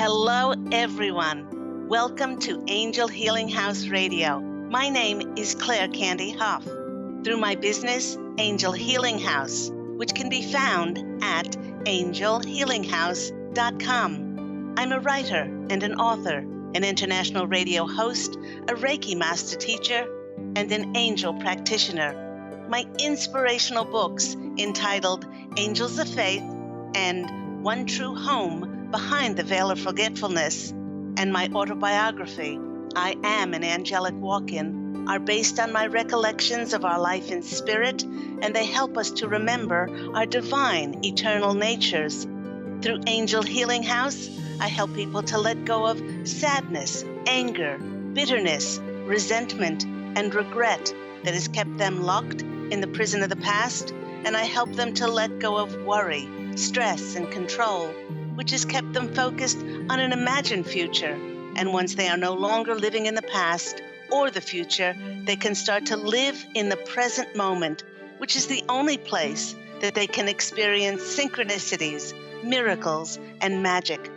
Hello, everyone. Welcome to Angel Healing House Radio. My name is Candy Hough. Through my business, Angel Healing House, which can be found at angelhealinghouse.com. I'm a writer and an author, an international radio host, a Reiki master teacher, and an angel practitioner. My inspirational books entitled Angels of Faith and One True Home Behind the Veil of Forgetfulness, and my autobiography, I Am an Angelic Walk-In, are based on my recollections of our life in spirit, and they help us to remember our divine, eternal natures. Through Angel Healing House, I help people to let go of sadness, anger, bitterness, resentment, and regret that has kept them locked in the prison of the past, and I help them to let go of worry, stress, and control, which has kept them focused on an imagined future. And once they are no longer living in the past or the future, they can start to live in the present moment, which is the only place that they can experience synchronicities, miracles, and magic.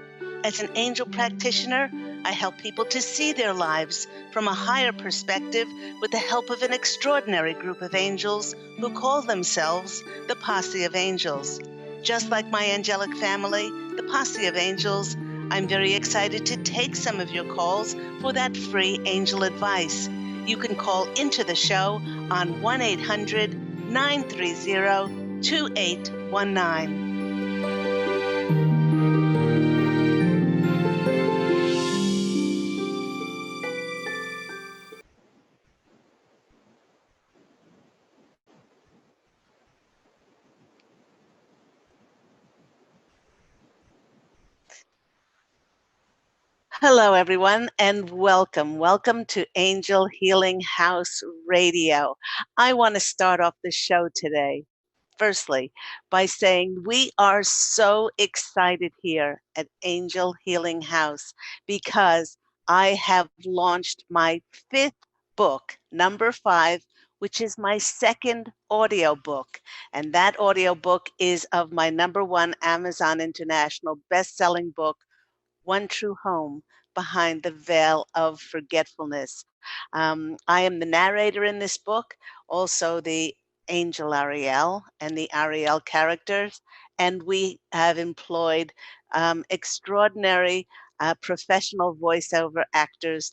As an angel practitioner, I help people to see their lives from a higher perspective with the help of an extraordinary group of angels who call themselves the Posse of Angels. Just like my angelic family, the Posse of Angels, I'm very excited to take some of your calls for that free angel advice. You can call into the show on 1-800-930-2819. Hello, everyone, and welcome. Welcome to Angel Healing House Radio. I want to start off the show today, firstly, by saying we are so excited here at Angel Healing House because I have launched my 5th book, number 5, which is my 2nd audiobook. And that audiobook is of my number 1 Amazon International best-selling book, One True Home Behind the Veil of Forgetfulness. I am the narrator in this book, also the angel Ariel and the Ariel characters, and we have employed extraordinary professional voiceover actors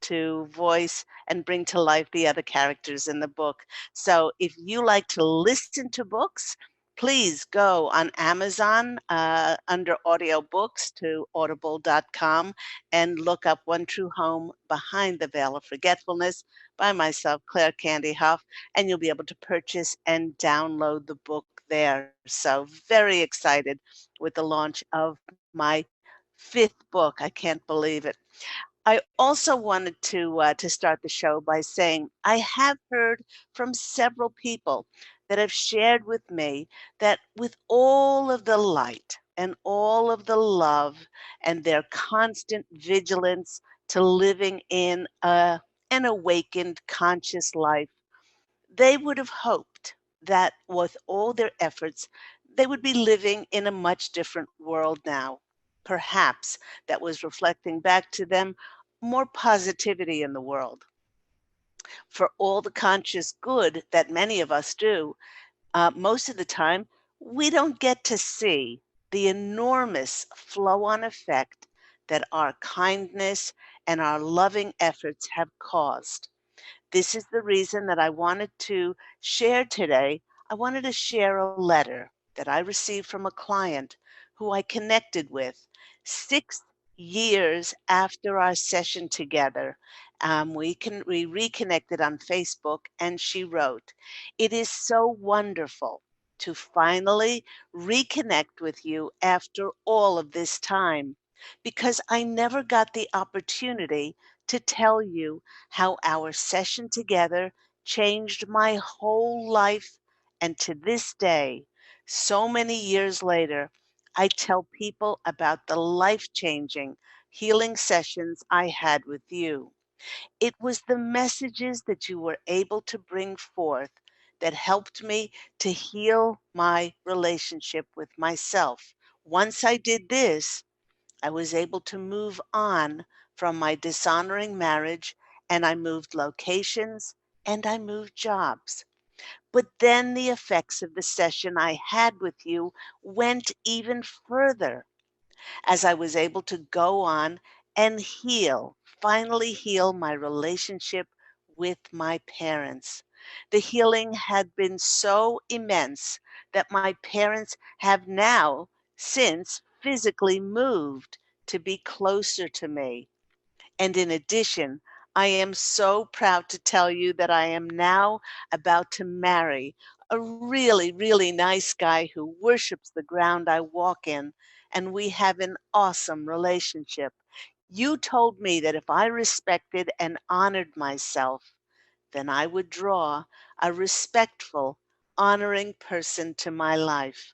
to voice and bring to life the other characters in the book. So if you like to listen to books, please go on Amazon under audiobooks to audible.com and look up One True Home Behind the Veil of Forgetfulness by myself, Candy Hough, and you'll be able to purchase and download the book there. So very excited with the launch of my 5th book. I can't believe it. I also wanted to start the show by saying I have heard from several people that have shared with me that with all of the light and all of the love and their constant vigilance to living in an awakened conscious life, they would have hoped that with all their efforts, they would be living in a much different world now. Perhaps that was reflecting back to them more positivity in the world. For all the conscious good that many of us do, most of the time, we don't get to see the enormous flow-on effect that our kindness and our loving efforts have caused. This is the reason that I wanted to share today. I wanted to share a letter that I received from a client who I connected with 6 years after our session together. We reconnected on Facebook, and she wrote, "It is so wonderful to finally reconnect with you after all of this time, because I never got the opportunity to tell you how our session together changed my whole life. And to this day, so many years later, I tell people about the life-changing healing sessions I had with you. It was the messages that you were able to bring forth that helped me to heal my relationship with myself. Once I did this, I was able to move on from my dishonoring marriage, and I moved locations and I moved jobs. But then the effects of the session I had with you went even further as I was able to go on and heal, finally heal my relationship with my parents. The healing had been so immense that my parents have now since physically moved to be closer to me. And in addition, I am so proud to tell you that I am now about to marry a really, really nice guy who worships the ground I walk in, and we have an awesome relationship. You told me that if I respected and honored myself, then I would draw a respectful, honoring person to my life.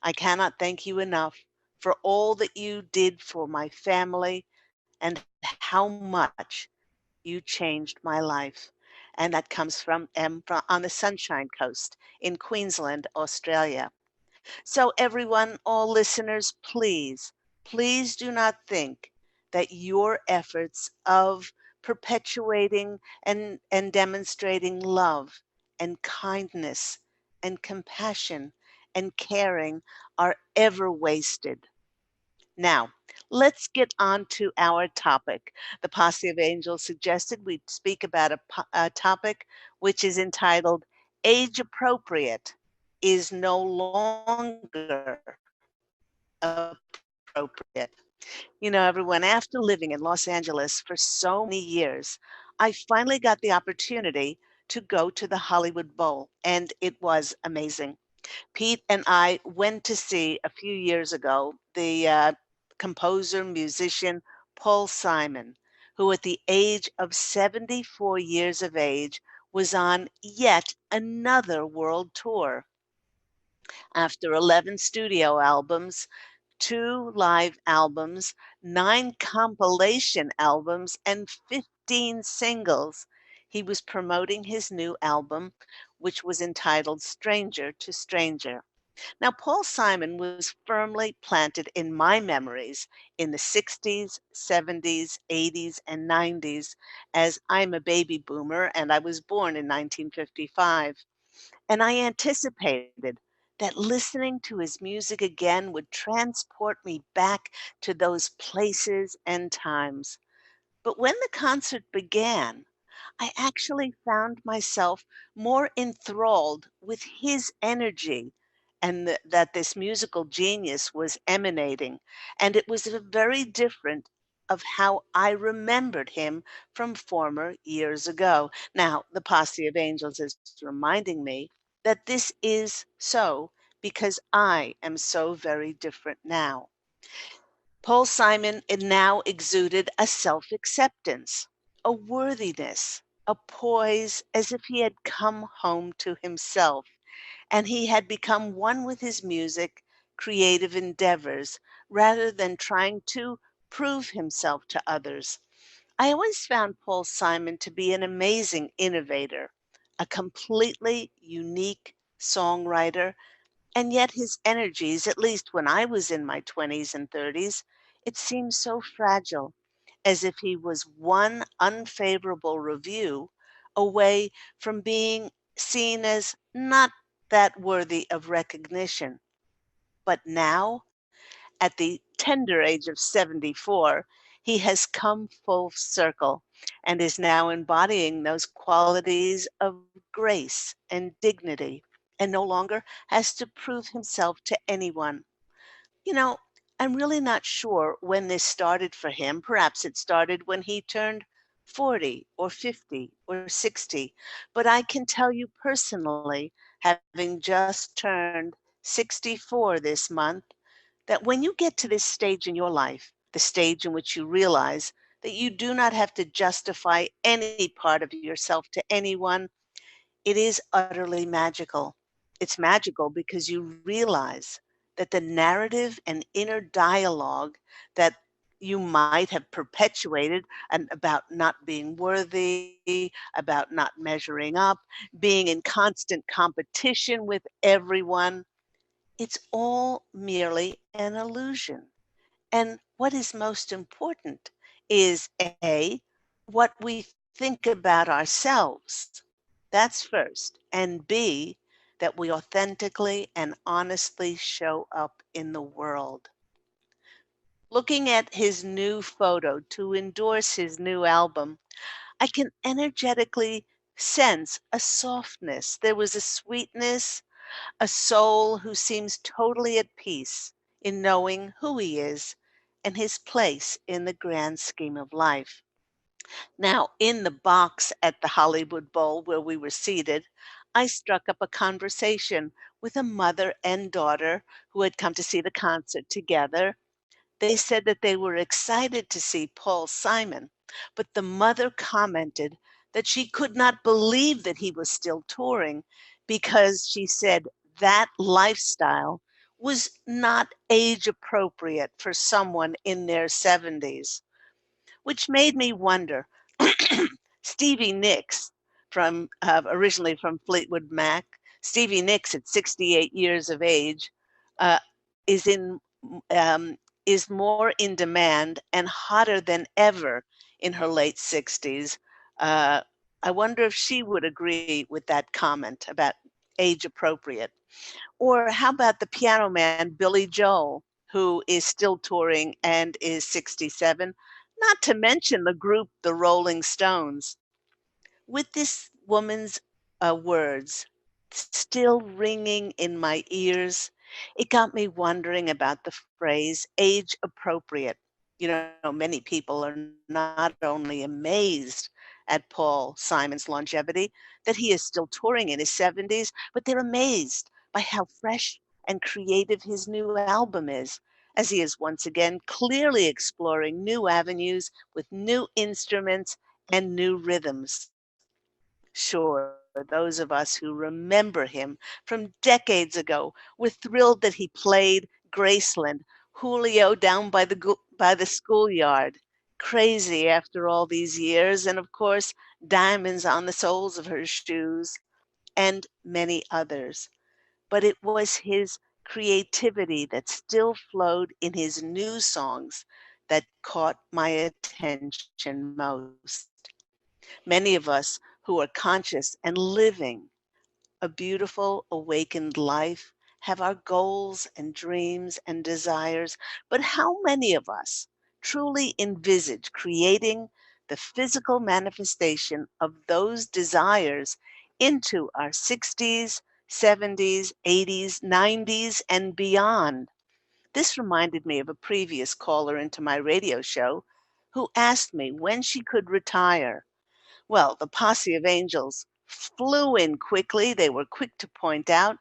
I cannot thank you enough for all that you did for my family and how much you changed my life. And that comes from on the Sunshine Coast in Queensland, Australia. So, everyone, all listeners, please, please do not think that your efforts of perpetuating and demonstrating love and kindness and compassion and caring are ever wasted. Now, let's get on to our topic. The Posse of Angels suggested we speak about a topic which is entitled Age Appropriate is No Longer Appropriate. You know, everyone, after living in Los Angeles for so many years, I finally got the opportunity to go to the Hollywood Bowl, and it was amazing. Pete and I went to see a few years ago the composer, musician Paul Simon, who at the age of 74 years of age was on yet another world tour. After 11 studio albums, 2 live albums, 9 compilation albums, and 15 singles, he was promoting his new album, which was entitled Stranger to Stranger. Now, Paul Simon was firmly planted in my memories in the 60s, 70s, 80s, and 90s, as I'm a baby boomer and I was born in 1955. And I anticipated that listening to his music again would transport me back to those places and times. But when the concert began, I actually found myself more enthralled with his energy and that this musical genius was emanating. And it was very different of how I remembered him from former years ago. Now, the Posse of Angels is reminding me that this is so because I am so very different now. Paul Simon now exuded a self acceptance, a worthiness, a poise as if he had come home to himself and he had become one with his music, creative endeavors, rather than trying to prove himself to others. I always found Paul Simon to be an amazing innovator, a completely unique songwriter, and yet his energies, at least when I was in my 20s and 30s, it seemed so fragile, as if he was one unfavorable review away from being seen as not that worthy of recognition. But now, at the tender age of 74, he has come full circle and is now embodying those qualities of grace and dignity and no longer has to prove himself to anyone. You know, I'm really not sure when this started for him. Perhaps it started when he turned 40 or 50 or 60. But I can tell you personally, having just turned 64 this month, that when you get to this stage in your life, the stage in which you realize that you do not have to justify any part of yourself to anyone, it is utterly magical. It's magical because you realize that the narrative and inner dialogue that you might have perpetuated and about not being worthy, about not measuring up, being in constant competition with everyone, it's all merely an illusion. And what is most important is A, what we think about ourselves. That's first. And B, that we authentically and honestly show up in the world. Looking at his new photo to endorse his new album, I can energetically sense a softness. There was a sweetness, a soul who seems totally at peace in knowing who he is and his place in the grand scheme of life. Now, in the box at the Hollywood Bowl where we were seated, I struck up a conversation with a mother and daughter who had come to see the concert together. They said that they were excited to see Paul Simon, but the mother commented that she could not believe that he was still touring because she said that lifestyle was not age appropriate for someone in their 70s, which made me wonder. Stevie Nicks, from originally from Fleetwood Mac, Stevie Nicks at 68 years of age, uh, is in um, is more in demand and hotter than ever in her late 60s. Uh, I wonder if she would agree with that comment about age appropriate. Or how about the piano man Billy Joel, who is still touring and is 67, not to mention the group the Rolling Stones. With this woman's words still ringing in my ears, it got me wondering about the phrase age appropriate. You know, many people are not only amazed at Paul Simon's longevity, that he is still touring in his 70s, but they're amazed by how fresh and creative his new album is, as he is once again clearly exploring new avenues with new instruments and new rhythms. Sure, those of us who remember him from decades ago were thrilled that he played Graceland, Julio down by by the schoolyard, Crazy after all these years, and of course, Diamonds on the soles of her shoes, and many others. But it was his creativity that still flowed in his new songs that caught my attention most. Many of us who are conscious and living a beautiful, awakened life have our goals and dreams and desires, but how many of us truly envisage creating the physical manifestation of those desires into our 60s, 70s, 80s, 90s, and beyond? This reminded me of a previous caller into my radio show who asked me when she could retire. Well, the Posse of Angels flew in quickly. They were quick to point out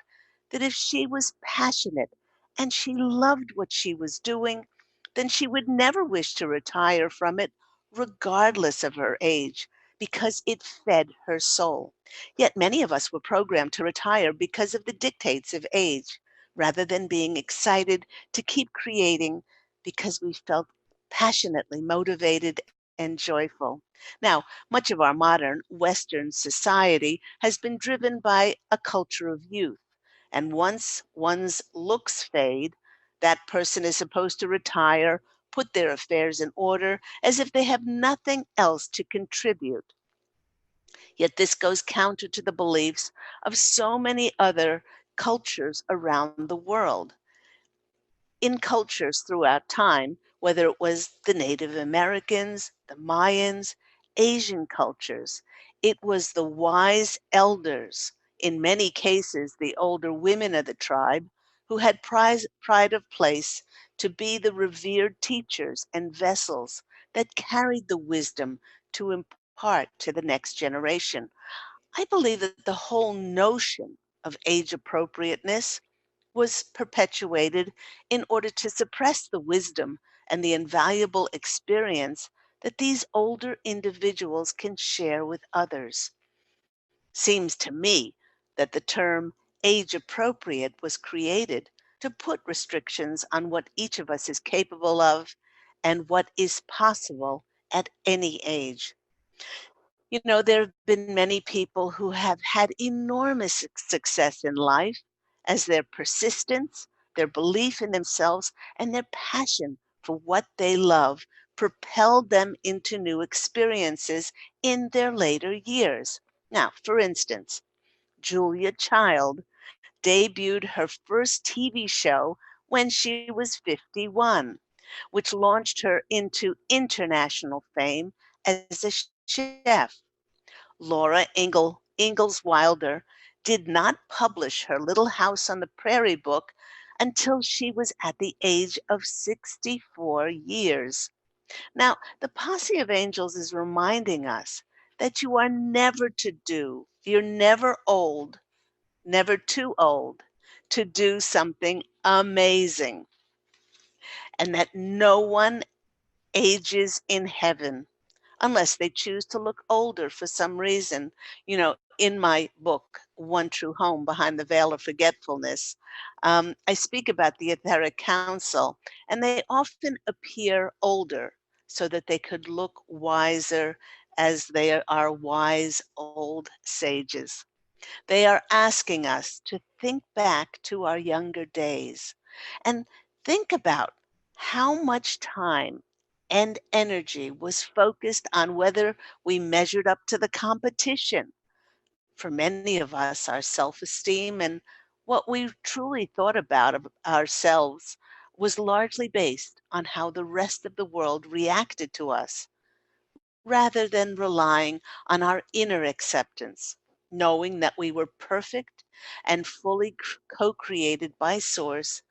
that if she was passionate and she loved what she was doing, then she would never wish to retire from it, regardless of her age, because it fed her soul. Yet many of us were programmed to retire because of the dictates of age, rather than being excited to keep creating because we felt passionately motivated and joyful. Now, much of our modern Western society has been driven by a culture of youth. And once one's looks fade, that person is supposed to retire, put their affairs in order, as if they have nothing else to contribute. Yet this goes counter to the beliefs of so many other cultures around the world. In cultures throughout time, whether it was the Native Americans, the Mayans, Asian cultures, it was the wise elders, in many cases the older women of the tribe, who had pride of place to be the revered teachers and vessels that carried the wisdom to impart to the next generation. I believe that the whole notion of age appropriateness was perpetuated in order to suppress the wisdom and the invaluable experience that these older individuals can share with others. Seems to me that the term age appropriate was created to put restrictions on what each of us is capable of and what is possible at any age. You know, there have been many people who have had enormous success in life as their persistence, their belief in themselves, and their passion for what they love propelled them into new experiences in their later years. Now, for instance, Julia Child debuted her first TV show when she was 51, which launched her into international fame as a chef. Laura Ingalls Wilder did not publish her Little House on the Prairie book until she was at the age of 64 years. Now, the Posse of Angels is reminding us that you are never to do, you're never old, never too old to do something amazing, and that no one ages in heaven unless they choose to look older for some reason. In my book, One True Home Behind the Veil of Forgetfulness, I speak about the etheric council, and they often appear older so that they could look wiser as they are wise old sages. They are asking us to think back to our younger days and think about how much time and energy was focused on whether we measured up to the competition. For many of us, our self esteem and what we truly thought about ourselves was largely based on how the rest of the world reacted to us, rather than relying on our inner acceptance, knowing that we were perfect and fully co created by Source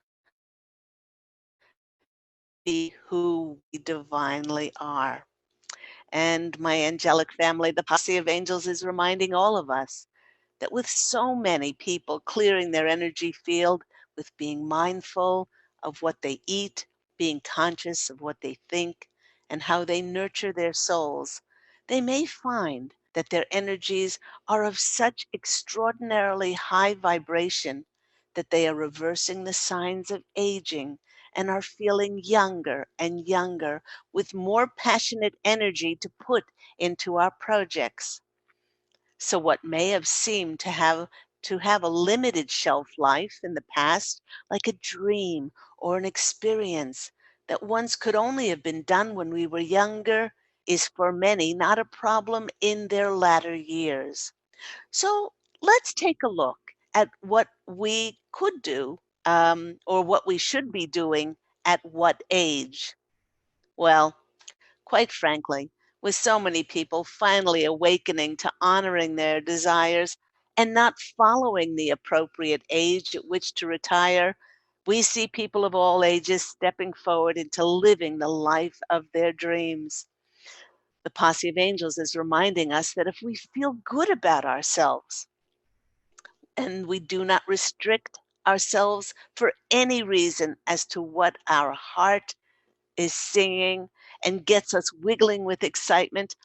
be who we divinely are. And my angelic family, the Posse of Angels, is reminding all of us that with so many people clearing their energy field with being mindful of what they eat, being conscious of what they think, and how they nurture their souls, they may find that their energies are of such extraordinarily high vibration that they are reversing the signs of aging and are feeling younger and younger with more passionate energy to put into our projects. So what may have seemed to have a limited shelf life in the past, like a dream or an experience that once could only have been done when we were younger, is for many not a problem in their latter years. So let's take a look at what we could do, or what we should be doing at what age. Well, quite frankly, with so many people finally awakening to honoring their desires and not following the appropriate age at which to retire, we see people of all ages stepping forward into living the life of their dreams. The Posse of Angels is reminding us that if we feel good about ourselves and we do not restrict ourselves for any reason as to what our heart is singing and gets us wiggling with excitement,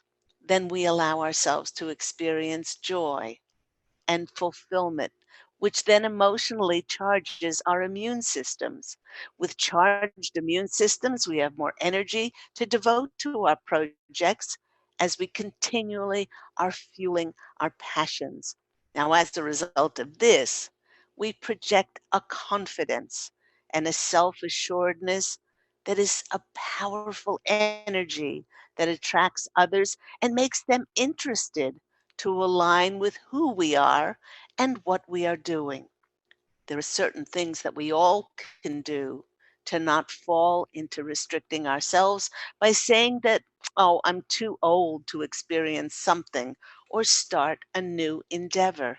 then we allow ourselves to experience joy and fulfillment, which then emotionally charges our immune systems. With charged immune systems, we have more energy to devote to our projects as we continually are fueling our passions. Now, as a result of this, we project a confidence and a self assuredness that is a powerful energy that attracts others and makes them interested to align with who we are and what we are doing. There are certain things that we all can do to not fall into restricting ourselves by saying that, oh, I'm too old to experience something or start a new endeavor.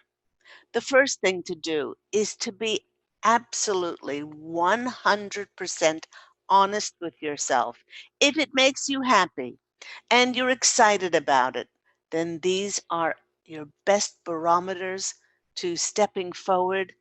The first thing to do is to be absolutely 100% honest with yourself. If it makes you happy and you're excited about it, then these are your best barometers to stepping forward.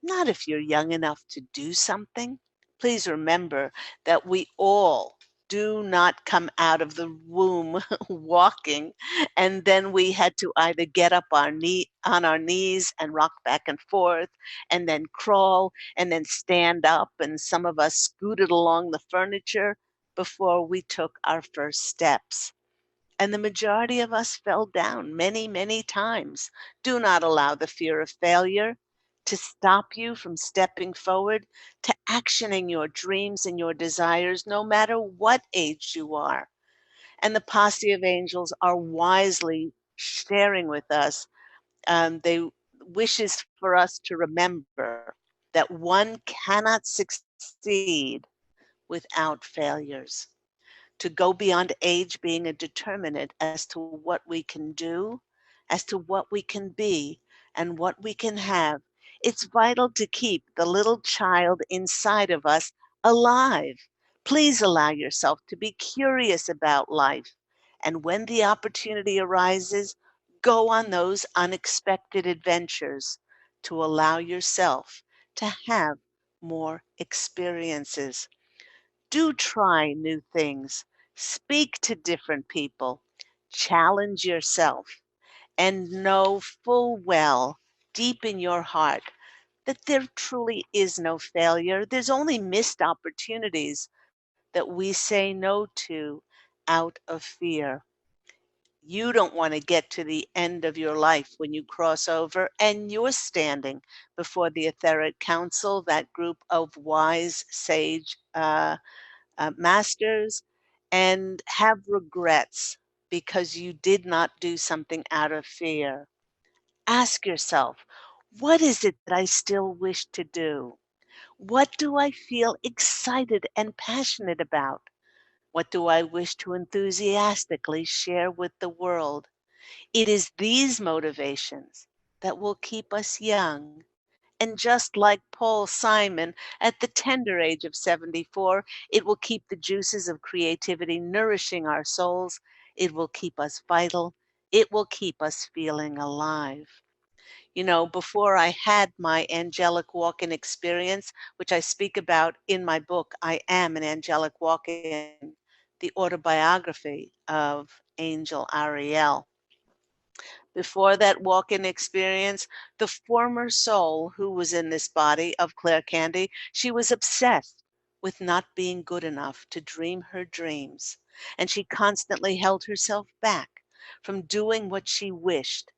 Not if you're young enough to do something. Please remember that we all do not come out of the womb walking, and then we had to either get up on our knees and rock back and forth, and then crawl, and then stand up, and some of us scooted along the furniture before we took our first steps. And the majority of us fell down many, many times. Do not allow the fear of failure to stop you from stepping forward, to actioning your dreams and your desires no matter what age you are. And the Posse of Angels are wisely sharing with us they wishes for us to remember that one cannot succeed without failures, to go beyond age being a determinant as to what we can do, as to what we can be, and what we can have. It's vital to keep the little child inside of us alive. Please allow yourself to be curious about life. And when the opportunity arises, go on those unexpected adventures to allow yourself to have more experiences. Do try new things, speak to different people, challenge yourself, and know full well, deep in your heart, that there truly is no failure. There's only missed opportunities that we say no to out of fear. You don't want to get to the end of your life when you cross over and you're standing before the etheric council, that group of wise sage masters, and have regrets because you did not do something out of fear. Ask yourself, what is it that I still wish to do? What do I feel excited and passionate about? What do I wish to enthusiastically share with the world? It is these motivations that will keep us young. And just like Paul Simon at the tender age of 74, it will keep the juices of creativity nourishing our souls. It will keep us vital. It will keep us feeling alive. You know, before I had my angelic walk-in experience, which I speak about in my book, I Am an Angelic Walk-in, the autobiography of Angel Ariel. Before that walk-in experience, the former soul who was in this body of Claire Candy, she was obsessed with not being good enough to dream her dreams, and she constantly held herself back from doing what she wished,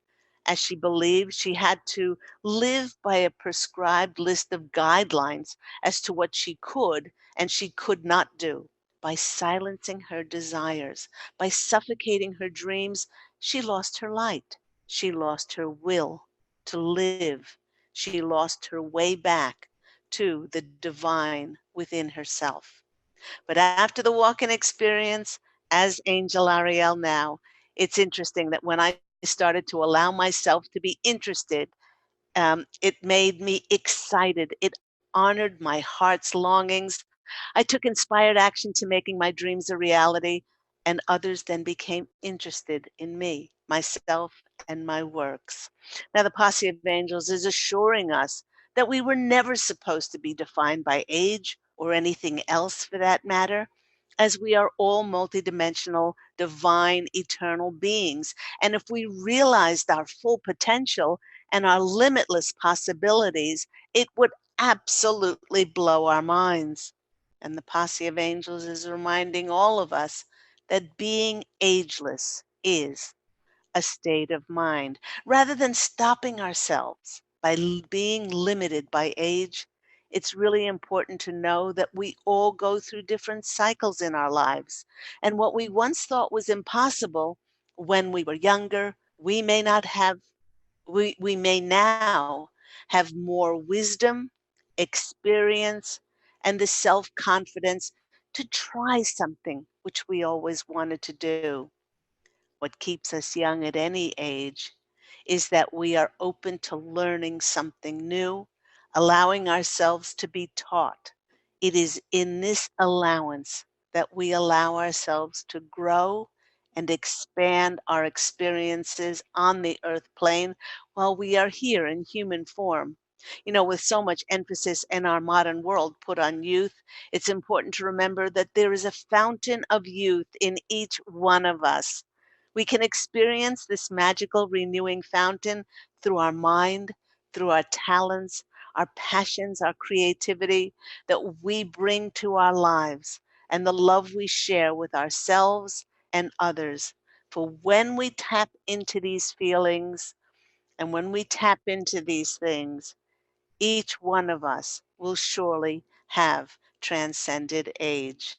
as she believed she had to live by a prescribed list of guidelines as to what she could and she could not do. By silencing her desires, by suffocating her dreams, she lost her light. She lost her will to live. She lost her way back to the divine within herself. But after the walk-in experience, as Angel Ariel now, it's interesting that when I started to allow myself to be interested, it made me excited. It honored my heart's longings. I took inspired action to making my dreams a reality, and others then became interested in me, myself, and my works. Now, the Posse of Angels is assuring us that we were never supposed to be defined by age or anything else for that matter, as we are all multidimensional, divine, eternal beings. And if we realized our full potential and our limitless possibilities, it would absolutely blow our minds. And the Posse of Angels is reminding all of us that being ageless is a state of mind. Rather than stopping ourselves by being limited by age, it's really important to know that we all go through different cycles in our lives. And what we once thought was impossible when we were younger, we may now have more wisdom, experience, and the self-confidence to try something which we always wanted to do. What keeps us young at any age is that we are open to learning something new, allowing ourselves to be taught. It is in this allowance that we allow ourselves to grow and expand our experiences on the earth plane while we are here in human form. You know, with so much emphasis in our modern world put on youth, it's important to remember that there is a fountain of youth in each one of us. We can experience this magical renewing fountain through our mind, through our talents, our passions, our creativity that we bring to our lives, and the love we share with ourselves and others. For when we tap into these feelings and when we tap into these things, each one of us will surely have transcended age.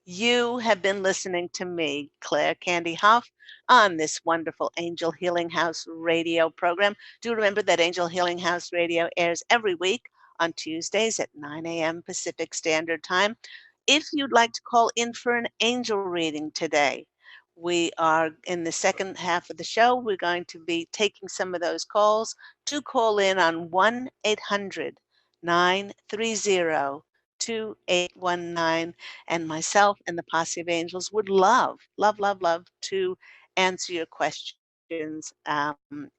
You have been listening to me, Claire Candy Hough, on this wonderful Angel Healing House radio program. Do remember that Angel Healing House radio airs every week on Tuesdays at 9 a.m. Pacific Standard Time. If you'd like to call in for an angel reading today, we are in the second half of the show. We're going to be taking some of those calls. Do call in on 1 800 930 2819, and myself and the Posse of Angels would love, love, love, love to answer your questions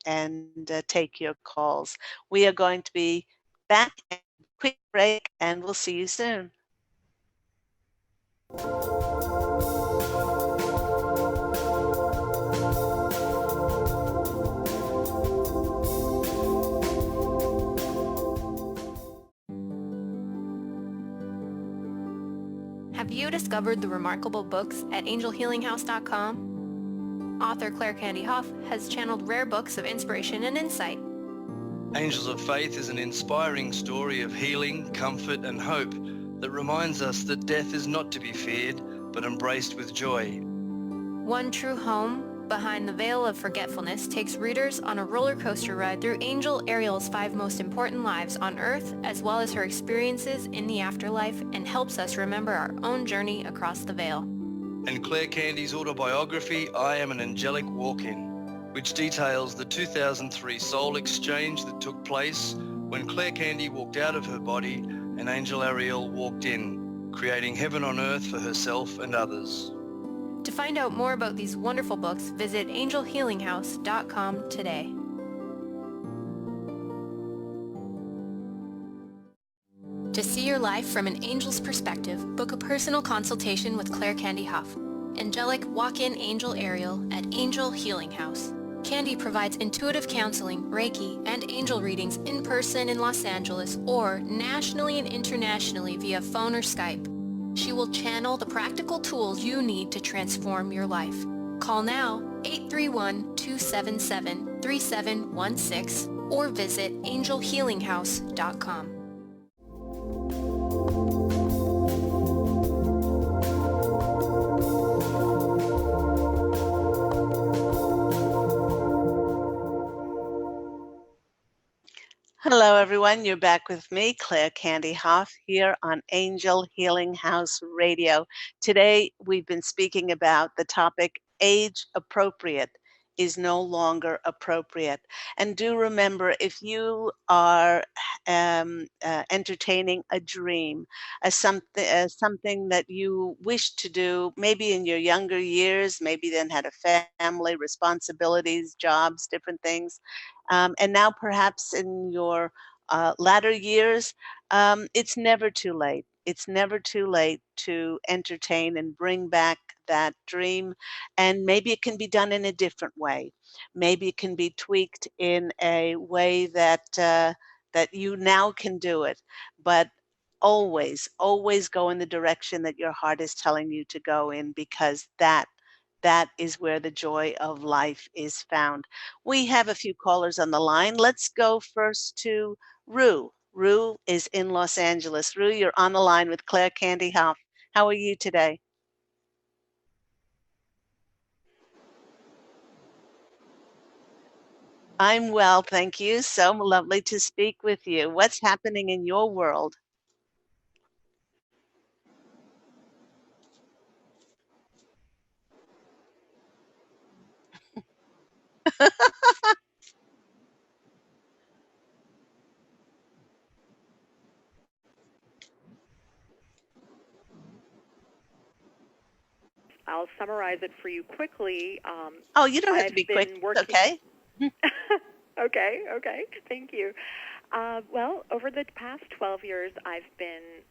and take your calls. We are going to be back at a quick break, and we'll see you soon. Have you discovered the remarkable books at angelhealinghouse.com? Author Claire Candy Hough has channeled rare books of inspiration and insight. Angels of Faith is an inspiring story of healing, comfort, and hope that reminds us that death is not to be feared, but embraced with joy. One True Home, Behind the Veil of Forgetfulness takes readers on a roller coaster ride through Angel Ariel's 5 most important lives on Earth, as well as her experiences in the afterlife, and helps us remember our own journey across the veil. And Claire Candy's autobiography, I Am an Angelic Walk-In, which details the 2003 soul exchange that took place when Claire Candy walked out of her body and Angel Ariel walked in, creating heaven on earth for herself and others. To find out more about these wonderful books, visit angelhealinghouse.com today. To see your life from an angel's perspective, book a personal consultation with Claire Candy Hough, Angelic Walk-In Angel Ariel at Angel Healing House. Candy provides intuitive counseling, Reiki, and angel readings in person in Los Angeles or nationally and internationally via phone or Skype. She will channel the practical tools you need to transform your life. Call now 831-277-3716 or visit angelhealinghouse.com. Hello, everyone. You're back with me, Claire Candy Hough, here on Angel Healing House Radio. Today, we've been speaking about the topic age appropriate is no longer appropriate. And do remember, if you are entertaining a dream, something that you wish to do, maybe in your younger years, maybe then had a family, responsibilities, jobs, different things, and now perhaps in your latter years, it's never too late. It's never too late to entertain and bring back that dream. And maybe it can be done in a different way. Maybe it can be tweaked in a way that you now can do it. But always, always go in the direction that your heart is telling you to go in, because that is where the joy of life is found. We have a few callers on the line. Let's go first to Rue. Rue is in Los Angeles. Rue, you're on the line with Claire Candy Hough. How are you today? I'm well, thank you. So lovely to speak with you. What's happening in your world? I'll summarize it for you quickly. Oh, you don't have to I've be quick. been It's working. okay. Okay. Thank you. Well, over the past 12 years, I've been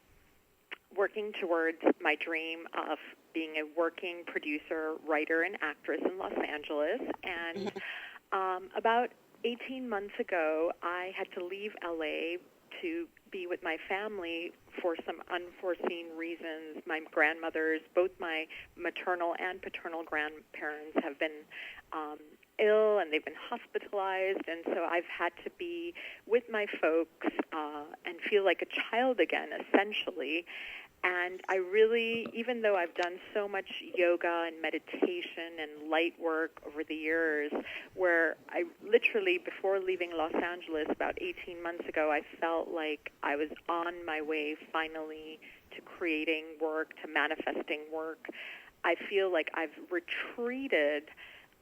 working towards my dream of being a working producer, writer, and actress in Los Angeles. And about 18 months ago, I had to leave LA to be with my family for some unforeseen reasons, my grandmothers, both my maternal and paternal grandparents, have been ill, and they've been hospitalized, and so I've had to be with my folks and feel like a child again, essentially. And I really, even though I've done so much yoga and meditation and light work over the years, where I literally, before leaving Los Angeles about 18 months ago, I felt like I was on my way finally to creating work, to manifesting work. I feel like I've retreated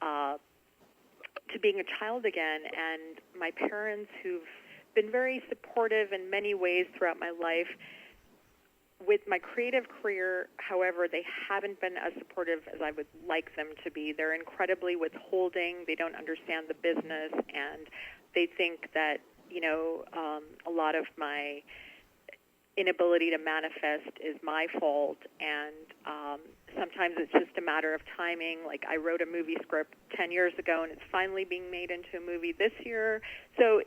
to being a child again, and my parents, who've been very supportive in many ways throughout my life, with my creative career, however, they haven't been as supportive as I would like them to be. They're incredibly withholding. They don't understand the business, and they think that, a lot of my inability to manifest is my fault, and sometimes it's just a matter of timing. Like, I wrote a movie script 10 years ago, and it's finally being made into a movie this year. So,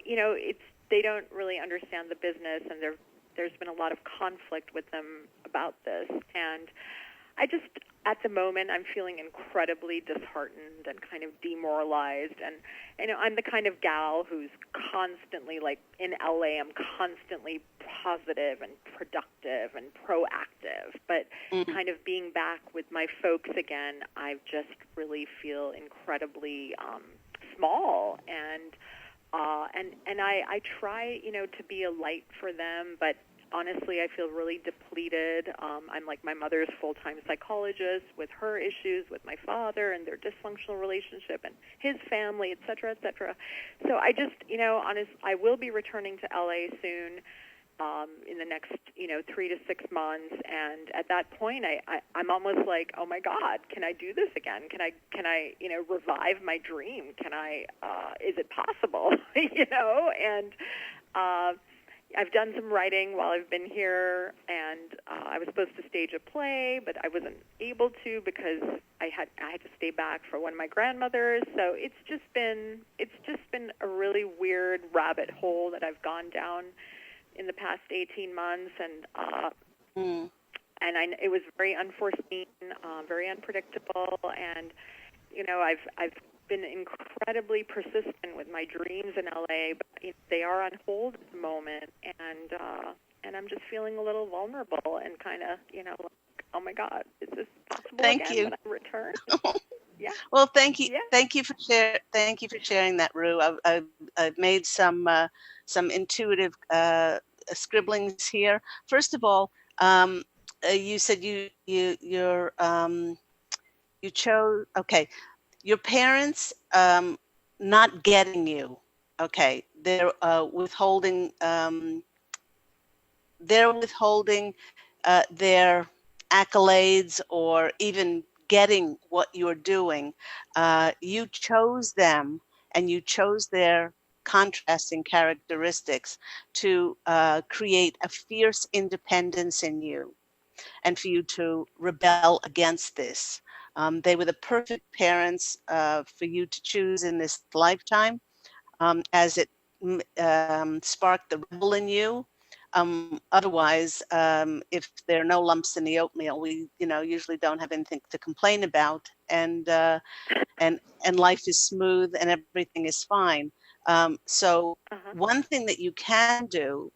they don't really understand the business, and there's been a lot of conflict with them about this. And I just, at the moment, I'm feeling incredibly disheartened and kind of demoralized. And, I'm the kind of gal who's constantly, like, in LA, I'm constantly positive and productive and proactive. But kind of being back with my folks again, I just really feel incredibly small. And I try, to be a light for them, but honestly, I feel really depleted. I'm like my mother's full-time psychologist with her issues with my father and their dysfunctional relationship and his family, et cetera, et cetera. So I just, I will be returning to LA soon, in the next, 3 to 6 months. And at that point, I'm almost like, oh my God, can I do this again? Can I, revive my dream? Is it possible? And I've done some writing while I've been here, and I was supposed to stage a play, but I wasn't able to because I had to stay back for one of my grandmothers. So it's just been a really weird rabbit hole that I've gone down in the past 18 months, and it was very unforeseen, very unpredictable, and I've been incredibly persistent with my dreams in LA, but they are on hold at the moment, and I'm just feeling a little vulnerable and kind of like, oh my God, is this possible Thank again you. when I return? Yeah. Well, thank you. Yeah. Thank you for sharing that, Rue. I've made some intuitive scribblings here. First of all, you said you chose, okay, your parents not getting you. Okay, they're withholding their accolades or even getting what you're doing. You chose them, and you chose their contrasting characteristics to create a fierce independence in you and for you to rebel against this. They were the perfect parents for you to choose in this lifetime, as it sparked the rebel in you. Otherwise, if there are no lumps in the oatmeal, we usually don't have anything to complain about, and life is smooth and everything is fine. So one thing that you can do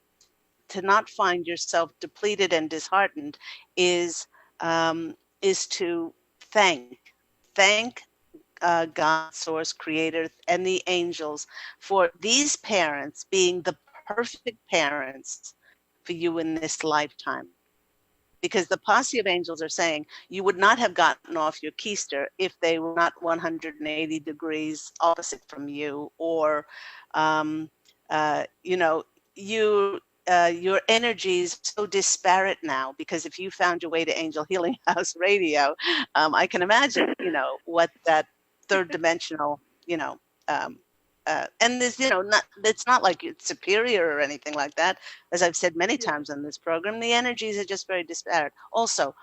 to not find yourself depleted and disheartened is to thank God, Source, Creator, and the angels for these parents being the perfect parents for you in this lifetime. Because the Posse of Angels are saying you would not have gotten off your keister if they were not 180 degrees opposite from you, or, your energy is so disparate now. Because if you found your way to Angel Healing House Radio, I can imagine, what that third dimensional, and this, it's not like it's superior or anything like that. As I've said many times on this program, the energies are just very disparate. Also,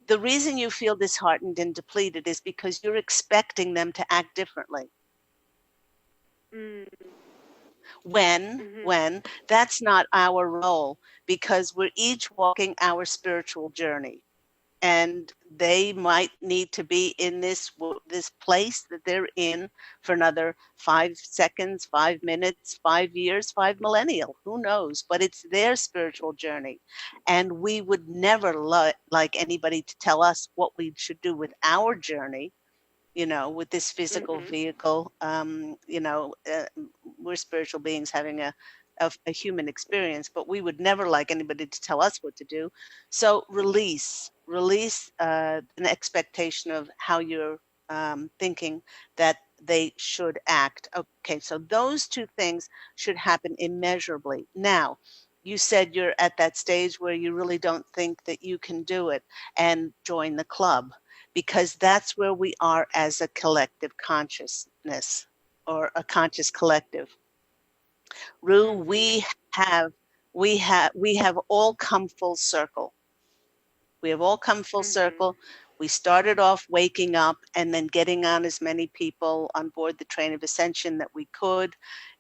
the reason you feel disheartened and depleted is because you're expecting them to act differently. Mhm. When that's not our role, because we're each walking our spiritual journey, and they might need to be in this place that they're in for another 5 seconds, 5 minutes, 5 years, 5 millennial, who knows, but it's their spiritual journey. And we would never like anybody to tell us what we should do with our journey, with this physical Mhm. vehicle. We're spiritual beings having a human experience, but we would never like anybody to tell us what to do. So release an expectation of how you're thinking that they should act. Okay, so those two things should happen immeasurably. Now, you said you're at that stage where you really don't think that you can do it and join the club, because that's where we are as a collective consciousness, or a conscious collective. Rue, Mhm. we have all come full circle. We have all come full Mhm. circle. We started off waking up and then getting on as many people on board the train of ascension that we could.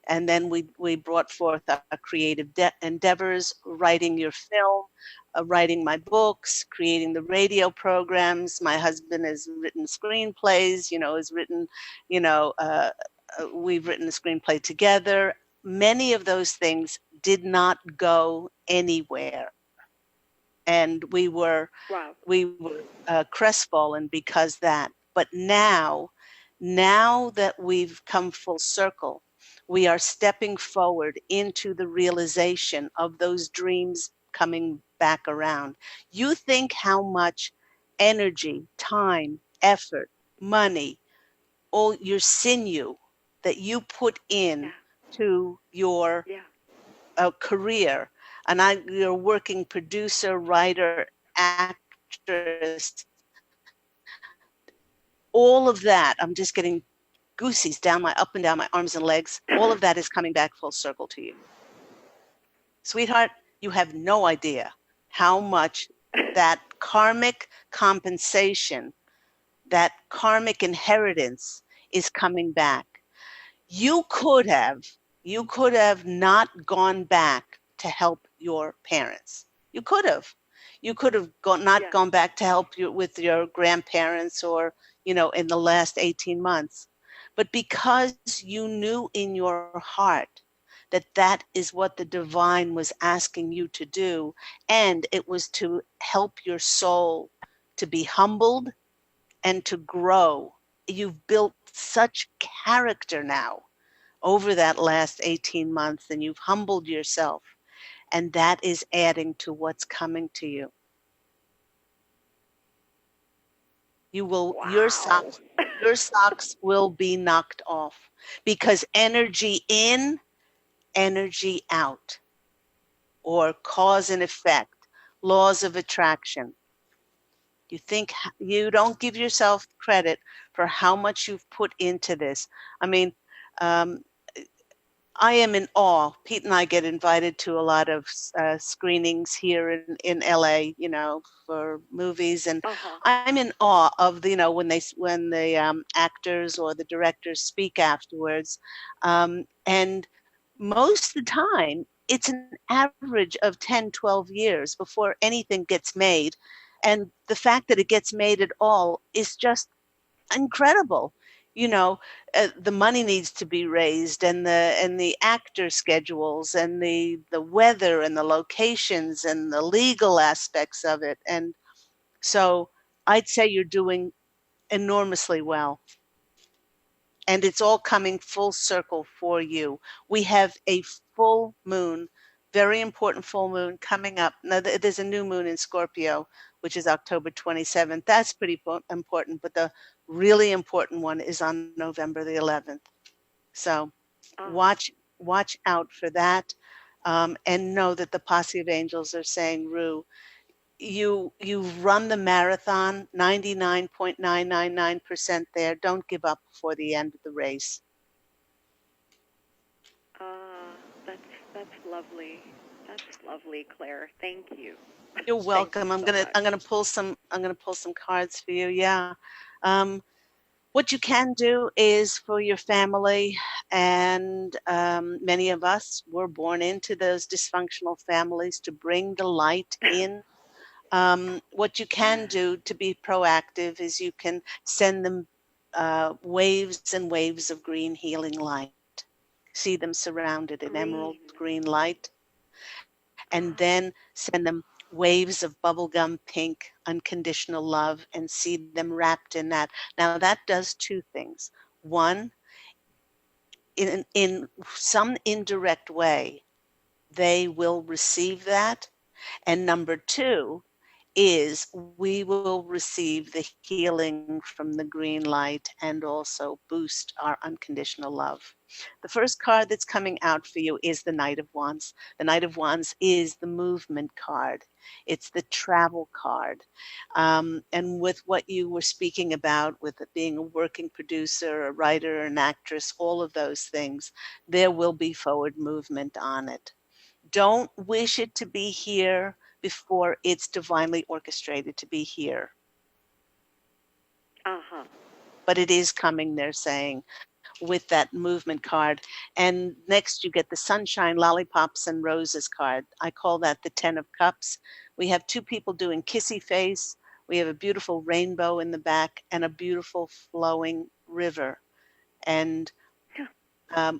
And then we brought forth our creative endeavors, writing your film, writing my books, creating the radio programs. My husband has written screenplays, has written, we've written a screenplay together. Many of those things did not go anywhere. And Wow. we were crestfallen because that. But now that we've come full circle, we are stepping forward into the realization of those dreams coming back around. You think how much energy, time, effort, money, all your sinew that you put in Yeah. to your Yeah. career, and you're working producer, writer, actress, all of that. I'm just getting goosies up and down my arms and legs. All of that is coming back full circle to you. Sweetheart, you have no idea how much that karmic compensation, that karmic inheritance is coming back. You could have, you could have not gone back to help your parents. You could have. You could have not Yeah. gone back to help you with your grandparents, or, in the last 18 months. But because you knew in your heart that that is what the divine was asking you to do, and it was to help your soul to be humbled and to grow. You've built such character now over that last 18 months, and you've humbled yourself, and that is adding to what's coming to you. You will Wow. your socks will be knocked off, because energy in, energy out, or cause and effect, laws of attraction. You don't give yourself credit for how much you've put into this. I mean, um, I am in awe. Pete and I get invited to a lot of screenings here in LA, for movies, and Uh-huh. I'm in awe of when the actors or the directors speak afterwards, and most of the time it's an average of 10, 12 years before anything gets made, and the fact that it gets made at all is just incredible. you know the money needs to be raised, and the actor schedules, and the weather, and the locations, and the legal aspects of it. And so I'd say you're doing enormously well, and it's all coming full circle for you. We have a full moon, very important full moon coming up. Now, there's a new moon in Scorpio, which is October 27th. That's pretty important, but the really important one is on November the 11th. So Ah. watch out for that, and know that the Posse of Angels are saying, Rue, you've run the marathon 99.999% there. Don't give up before the end of the race. Ah, that's lovely. That's lovely, Claire. Thank you. You're Thank you welcome. I'm so gonna much. I'm gonna pull some cards for you. Yeah. Um, What you can do is for your family, and many of us were born into those dysfunctional families, to bring the light in. What you can do to be proactive is you can send them waves and waves of green healing light. See them surrounded in emerald Green. green light, and then Oh, send them waves of bubblegum pink unconditional love and see them wrapped in that. Now, that does two things. One, in some indirect way, they will receive that. And number two is we will receive the healing from the green light and also boost our unconditional love. The first card that's coming out for you is the Knight of Wands. The Knight of Wands is the movement card. It's the travel card. And with what you were speaking about, with it being a working producer, a writer, an actress, all of those things, there will be forward movement on it. Don't wish it to be here before it's divinely orchestrated to be here. uh-huh. But it is coming, they're saying, with that movement card. And next you get the sunshine, lollipops, and roses card. I call that the 10 of cups. We have two people doing kissy face. We have a beautiful rainbow in the back and a beautiful flowing river. And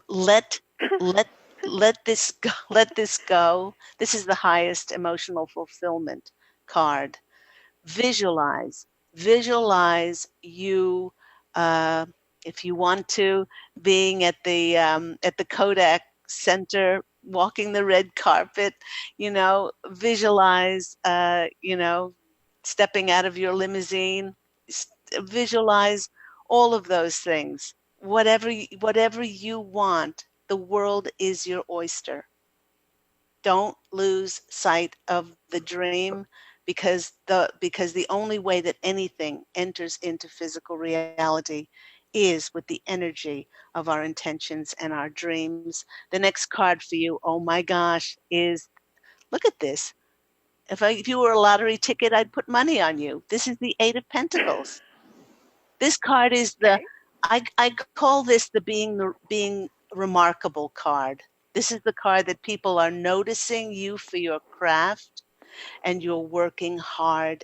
let let let this go, let this go. This is the highest emotional fulfillment card. Visualize you, uh, if you want to, being at the Kodak Center, walking the red carpet. Visualize, stepping out of your limousine. Visualize all of those things. Whatever you want, the world is your oyster. Don't lose sight of the dream, because the only way that anything enters into physical reality is with the energy of our intentions and our dreams. The next card for you, oh my gosh, is, look at this. If you were a lottery ticket, I'd put money on you. This is the 8 of Pentacles. This card is the, Okay. I call this the being remarkable card. This is the card that people are noticing you for your craft, and you're working hard,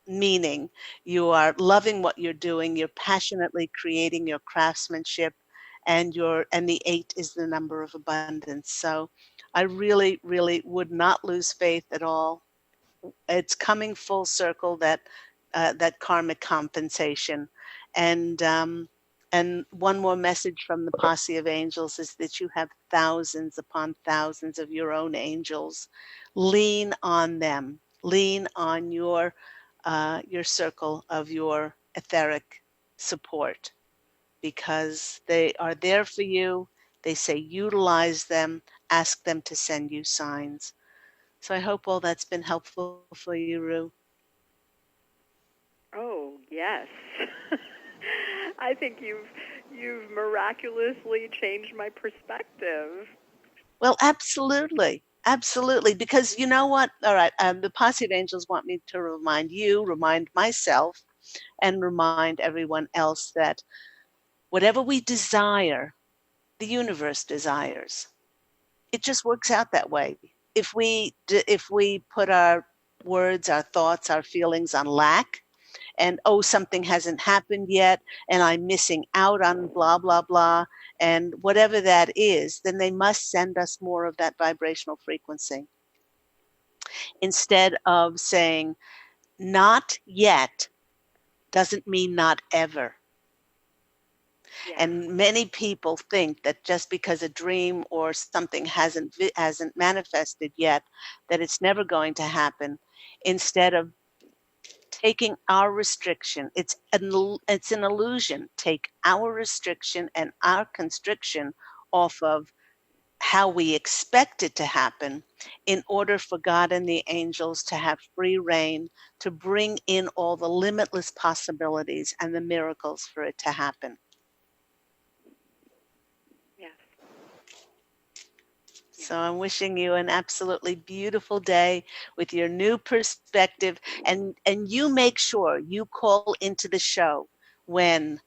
meaning you are loving what you're doing, you're passionately creating your craftsmanship, and the 8 is the number of abundance. So I really would not lose faith at all. It's coming full circle, that karmic compensation. And um, and one more message from the Posse of Angels is that you have thousands upon thousands of your own angels. Lean on them. Lean on your circle of your etheric support, because they are there for you. They say utilize them, ask them to send you signs. So I hope all that's been helpful for you, Rue. Oh, yes. I think you've miraculously changed my perspective. Well, absolutely. Absolutely. Because you know what? All right. The Posse of Angels want me to remind you, remind myself, and remind everyone else that whatever we desire, the universe desires. It just works out that way. If we put our words, our thoughts, our feelings on lack, and oh, something hasn't happened yet, and I'm missing out on blah blah blah, and whatever that is, then they must send us more of that vibrational frequency, instead of saying not yet doesn't mean not ever. Yeah. And many people think that just because a dream or something hasn't manifested yet, that it's never going to happen, instead of taking our restriction. It's an illusion. Take our restriction and our constriction off of how we expect it to happen, in order for God and the angels to have free reign to bring in all the limitless possibilities and the miracles for it to happen. Yes. Yes. So I'm wishing you an absolutely beautiful day with your new perspective, and you make sure you call into the show when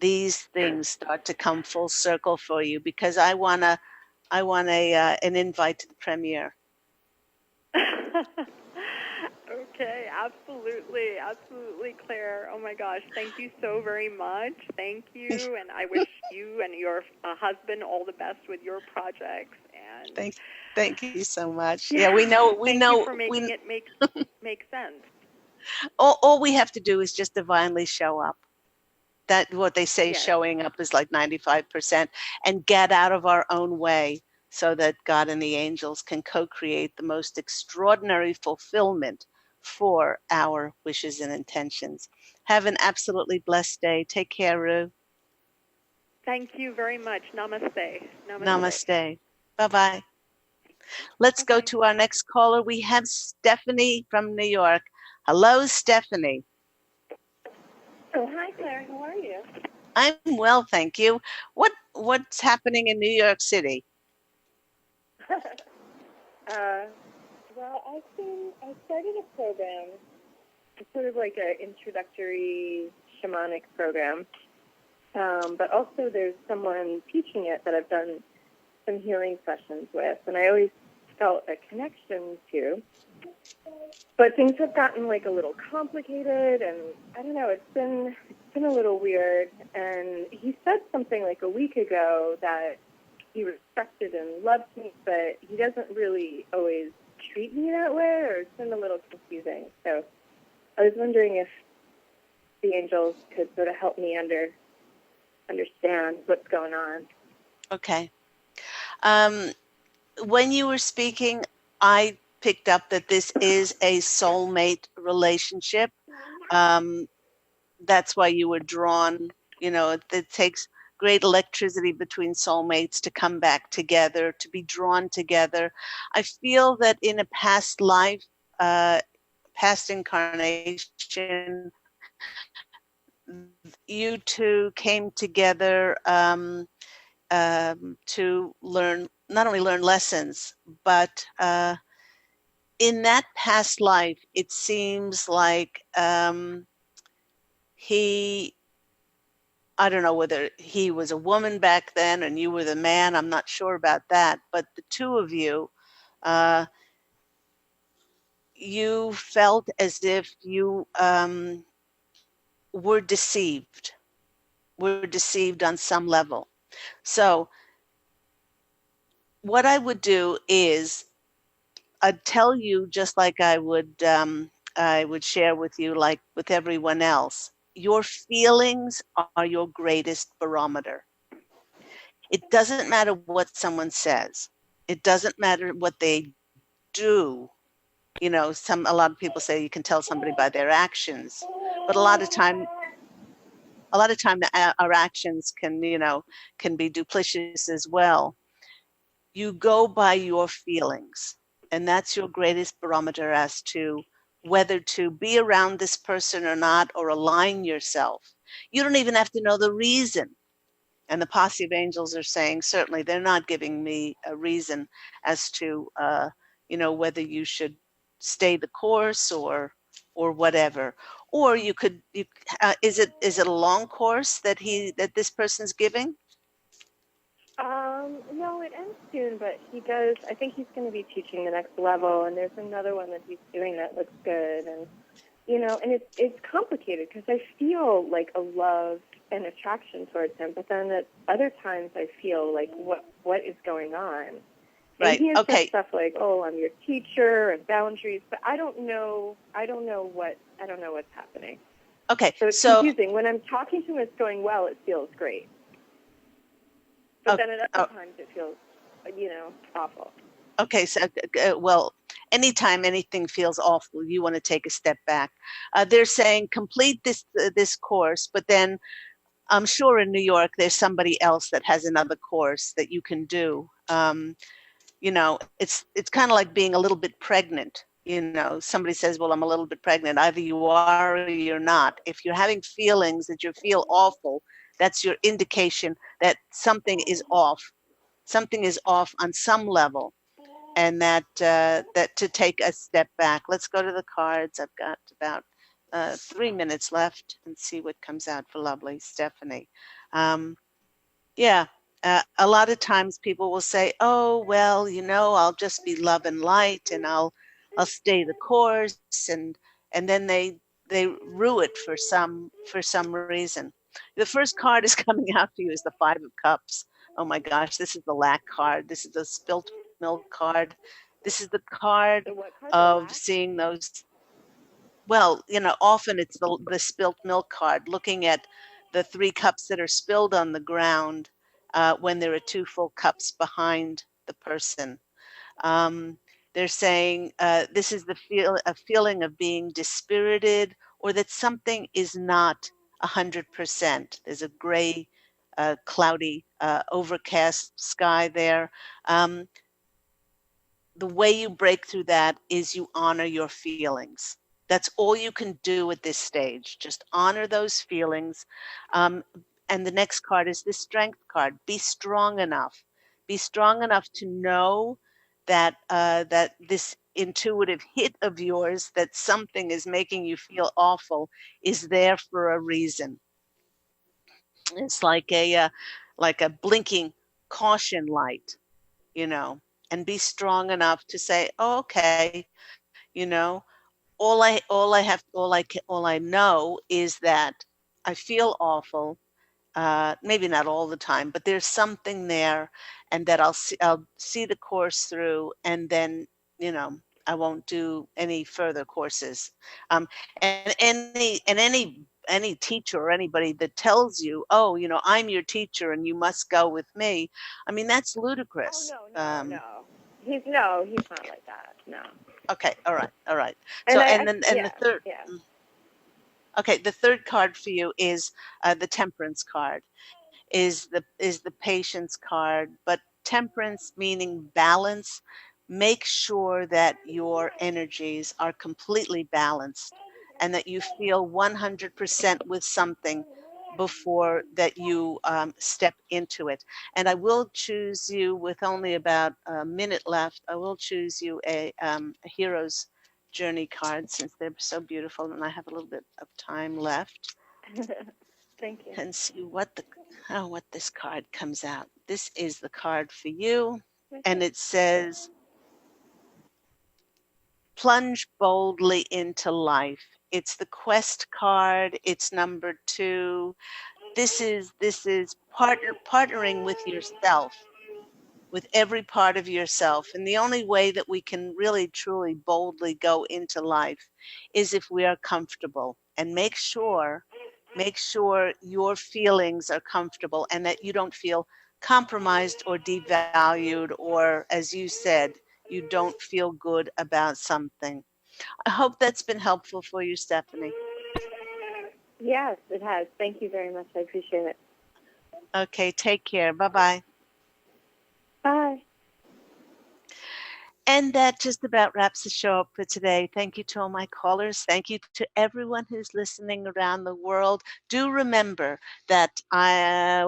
these things start to come full circle for you, because I want an invite to the premiere. Okay, absolutely, absolutely, Claire. Oh my gosh, thank you so very much. Thank you, and I wish you and your husband all the best with your projects. And Thank you so much. Yeah, yeah, we thank you know, for making it make sense. all we have to do is just divinely show up. That what they say, Yes. showing up is like 95%, and get out of our own way so that God and the angels can co-create the most extraordinary fulfillment for our wishes and intentions. Have an absolutely blessed day. Take care, Rue. Thank you very much. Namaste. Namaste. Namaste. Bye-bye. Let's go Bye-bye. to our next caller. We have Stephanie from New York. Hello, Stephanie. Oh, hi, Claire. How are you? I'm well, thank you. What's happening in New York City? Well, I started a program. It's sort of like an introductory shamanic program, but also there's someone teaching it that I've done some healing sessions with, and I always felt a connection to. But things have gotten like a little complicated, and I don't know. It's been a little weird. And he said something like a week ago that he respected and loved me, but he doesn't really always treat me that way, or it's been a little confusing. So I was wondering if the angels could sort of help me understand what's going on. Okay. When you were speaking, I picked up that this is a soulmate relationship. That's why you were drawn. It takes great electricity between soulmates to come back together, to be drawn together. I feel that in a past life, past incarnation, you two came together to not only learn lessons, but in that past life, it seems like I don't know whether he was a woman back then and you were the man. I'm not sure about that. But the two of you, you felt as if you were deceived on some level. So what I would do is I'd tell you, just like I would share with you, like with everyone else, your feelings are your greatest barometer. It doesn't matter what someone says. It doesn't matter what they do. A lot of people say you can tell somebody by their actions, but a lot of time our actions can be duplicitous as well. You go by your feelings, and that's your greatest barometer as to whether to be around this person or not, or align yourself. You don't even have to know the reason. And the Posse of Angels are saying, certainly they're not giving me a reason as to, whether you should stay the course or whatever. Or you could, is it a long course that this person's giving? No, it ends soon, but he does. I think he's going to be teaching the next level, and there's another one that he's doing that looks good, and and it's complicated because I feel like a love and attraction towards him, but then at other times I feel like what is going on? Right. And he has Okay. said stuff like, "Oh, I'm your teacher," and boundaries, but I don't know what's happening. Okay. So it's confusing. When I'm talking to him, it's going well. It feels great. But then at other times it feels, awful. Okay, so, well, anytime anything feels awful, you want to take a step back. They're saying complete this course, but then I'm sure in New York there's somebody else that has another course that you can do. It's kind of like being a little bit pregnant. Somebody says, well, I'm a little bit pregnant. Either you are or you're not. If you're having feelings that you feel awful, that's your indication that something is off. Something is off on some level, and that to take a step back. Let's go to the cards. I've got about 3 minutes left and see what comes out for lovely Stephanie. Um, yeah, a lot of times people will say, "Oh, well, I'll just be love and light, and I'll stay the course," and then they rue it for some reason. The first card is coming out for you is the Five of Cups. Oh my gosh, this is the lack card. This is the spilt milk card. This is the card The what card? The of lack? seeing those. Well, often it's the spilt milk card, looking at the three cups that are spilled on the ground when there are two full cups behind the person. Um, they're saying this is a feeling of being dispirited, or that something is not 100%. There's a gray, cloudy, overcast sky there. Um, the way you break through that is you honor your feelings. That's all you can do at this stage. Just honor those feelings. Um, and the next card is the strength card. Be strong enough. Be strong enough to know that this intuitive hit of yours that something is making you feel awful is there for a reason. It's like a blinking caution light, you know, and be strong enough to say, oh, okay, you know, all I know is that I feel awful. Maybe not all the time, but there's something there, and that I'll see the course through, and then I won't do any further courses. And any teacher or anybody that tells you, oh, I'm your teacher and you must go with me. I mean, that's Oh ludicrous. no. He's not like that. No. Okay, all right. And So I and the yeah, third. yeah. Okay, the third card for you is the Temperance card. Is the Patience card, but temperance meaning balance. Make sure that your energies are completely balanced and that you feel 100% with something before that you step into it. And I will choose you with only about a minute left. I will choose you a hero's journey card since they're so beautiful and I have a little bit of time left Thank you. and see what this card comes out. This is the card for you, and it says, "Plunge boldly into life." It's the quest card. It's number 2. This is partnering with yourself, with every part of yourself. And the only way that we can really, truly, boldly go into life is if we are comfortable. And make sure your feelings are comfortable and that you don't feel compromised or devalued, or, as you said, you don't feel good about something. I hope that's been helpful for you, Stephanie. Yes, it has. Thank you very much. I appreciate it. Okay, take care. Bye bye. Bye. And that just about wraps the show up for today. Thank you to all my callers. Thank you to everyone who's listening around the world. Do remember that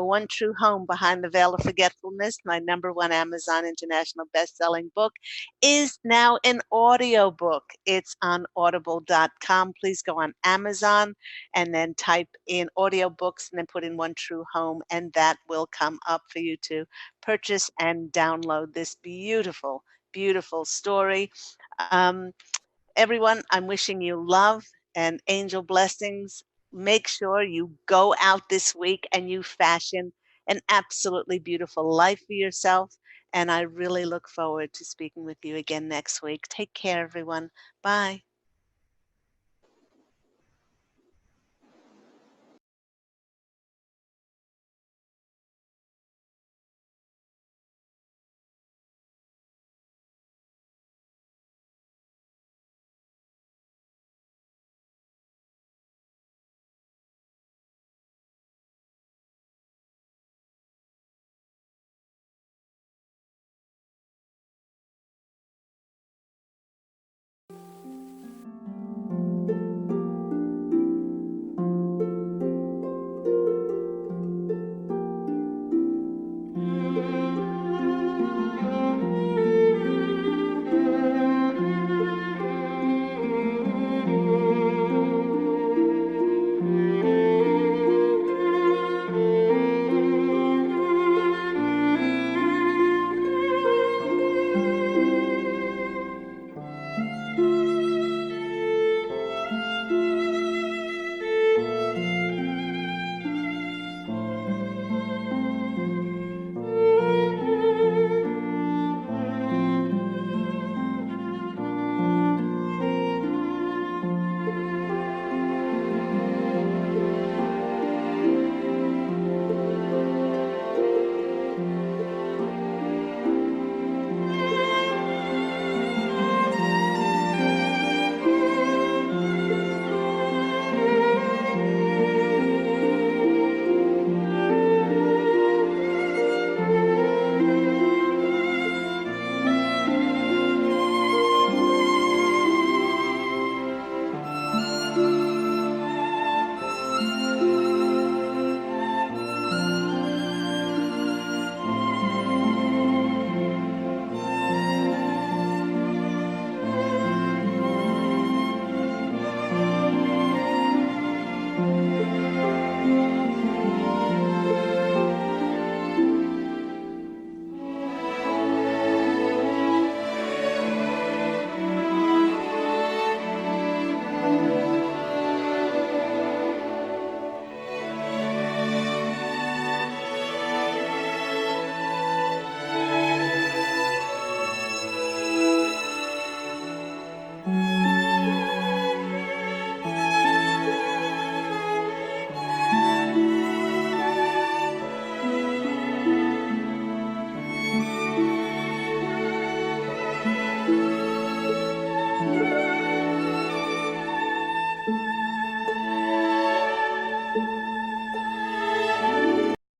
One True Home Behind the Veil of Forgetfulness, my #1 Amazon International best-selling book, is now an audiobook. It's on audible.com. Please go on Amazon and then type in audiobooks and then put in One True Home, and that will come up for you to purchase and download this beautiful story. Um, Everyone, I'm wishing you love and angel blessings. Make sure you go out this week and you fashion an absolutely beautiful life for yourself. And I really look forward to speaking with you again next week. Take care, everyone. Bye.